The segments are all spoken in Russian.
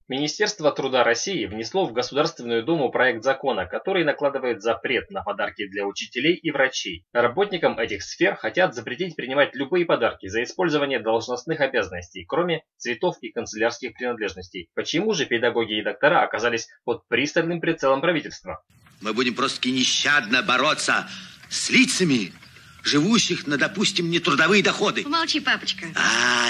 Министерство труда России внесло в Государственную Думу проект закона, который накладывает запрет на подарки для учителей и врачей. Работникам этих сфер хотят запретить принимать любые подарки за использование должностных обязанностей, кроме цветов и канцелярских принадлежностей. Почему же педагоги и доктора оказались под пристальным прицелом правительства? Мы будем просто нещадно бороться с лицами, живущих на, допустим, нетрудовые доходы. Помолчи, папочка.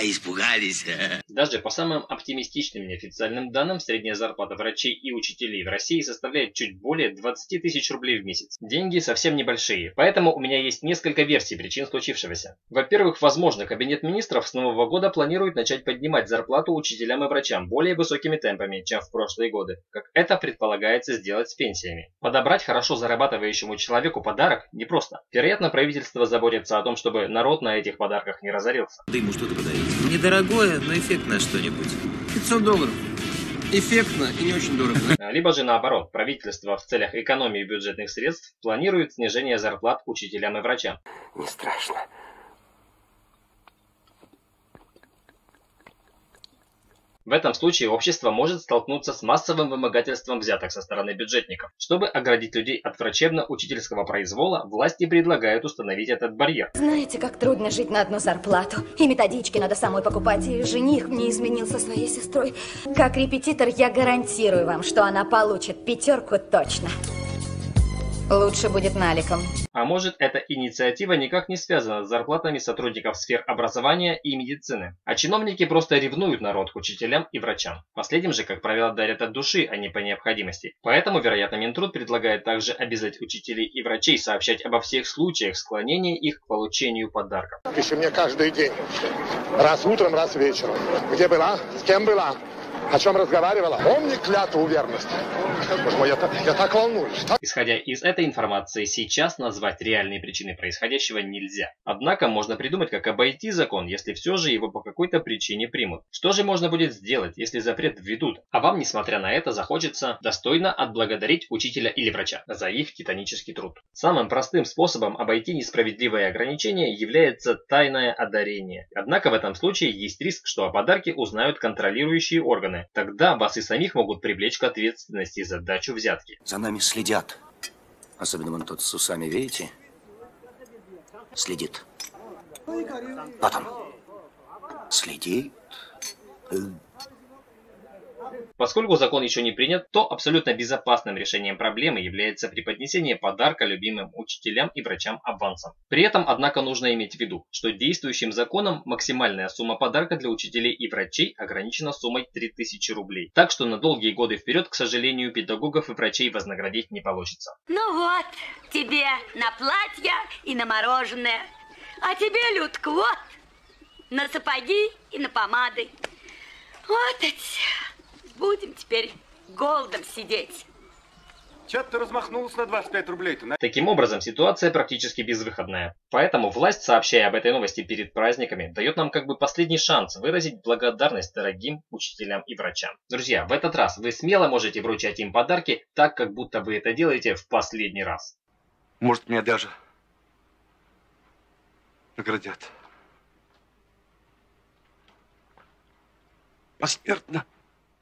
Испугались. Даже по самым оптимистичным неофициальным данным, средняя зарплата врачей и учителей в России составляет чуть более 20 тысяч рублей в месяц. Деньги совсем небольшие, поэтому у меня есть несколько версий причин случившегося. Во-первых, возможно, Кабинет министров с нового года планирует начать поднимать зарплату учителям и врачам более высокими темпами, чем в прошлые годы, как это предполагается сделать с пенсиями. Подобрать хорошо зарабатывающему человеку подарок непросто. Вероятно, правительство заботится о том, чтобы народ на этих подарках не разорился. Да ему что-то подарить. Недорогое, но эффектное что-нибудь. $500. Эффектно и не очень дорого. Либо же наоборот, правительство в целях экономии бюджетных средств планирует снижение зарплат учителям и врачам. Не страшно. В этом случае общество может столкнуться с массовым вымогательством взяток со стороны бюджетников. Чтобы оградить людей от врачебно-учительского произвола, власти предлагают установить этот барьер. Знаете, как трудно жить на одну зарплату. И методички надо самой покупать, и жених мне изменил со своей сестрой. Как репетитор я гарантирую вам, что она получит 5 точно. Лучше будет наликом. А может, эта инициатива никак не связана с зарплатами сотрудников сфер образования и медицины. А чиновники просто ревнуют народ к учителям и врачам. Последним же, как правило, дарят от души, а не по необходимости. Поэтому, вероятно, Минтруд предлагает также обязать учителей и врачей сообщать обо всех случаях склонения их к получению подарков. Пиши мне каждый день. Раз утром, раз вечером. Где была? С кем была? О чем разговаривала? Помни клятву верности. Боже мой, я так волнуюсь. Исходя из этой информации, сейчас назвать реальные причины происходящего нельзя. Однако можно придумать, как обойти закон, если все же его по какой-то причине примут. Что же можно будет сделать, если запрет введут, а вам, несмотря на это, захочется достойно отблагодарить учителя или врача за их титанический труд? Самым простым способом обойти несправедливое ограничение является тайное одарение. Однако в этом случае есть риск, что о подарке узнают контролирующие органы. Тогда вас и самих могут привлечь к ответственности за дачу взятки. За нами следят. Особенно вон тот с усами, видите? Следит. Вот он. Следит. Поскольку закон еще не принят, то абсолютно безопасным решением проблемы является преподнесение подарка любимым учителям и врачам авансом. При этом, однако, нужно иметь в виду, что действующим законом максимальная сумма подарка для учителей и врачей ограничена суммой 3000 рублей. Так что на долгие годы вперед, к сожалению, педагогов и врачей вознаградить не получится. Ну вот, тебе на платье и на мороженое. А тебе, Людка, вот, на сапоги и на помады. Вот эти. Будем теперь голодом сидеть. Чё ты размахнулся на 25 рублей-то? Таким образом, ситуация практически безвыходная. Поэтому власть, сообщая об этой новости перед праздниками, дает нам как бы последний шанс выразить благодарность дорогим учителям и врачам. Друзья, в этот раз вы смело можете вручать им подарки, так как будто вы это делаете в последний раз. Может, меня даже наградят. Посмертно.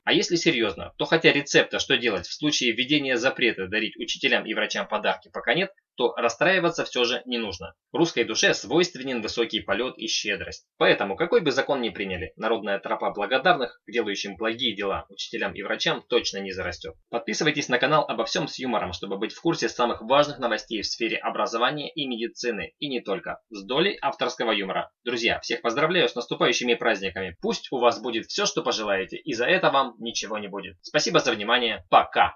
А если серьезно, то хотя рецепта, что делать в случае введения запрета дарить учителям и врачам подарки, пока нет, то расстраиваться все же не нужно. Русской душе свойственен высокий полет и щедрость. Поэтому, какой бы закон ни приняли, народная тропа благодарных, делающим благие дела учителям и врачам, точно не зарастет. Подписывайтесь на канал «Обо всем с юмором», чтобы быть в курсе самых важных новостей в сфере образования и медицины, и не только, с долей авторского юмора. Друзья, всех поздравляю с наступающими праздниками. Пусть у вас будет все, что пожелаете, и за это вам ничего не будет. Спасибо за внимание. Пока!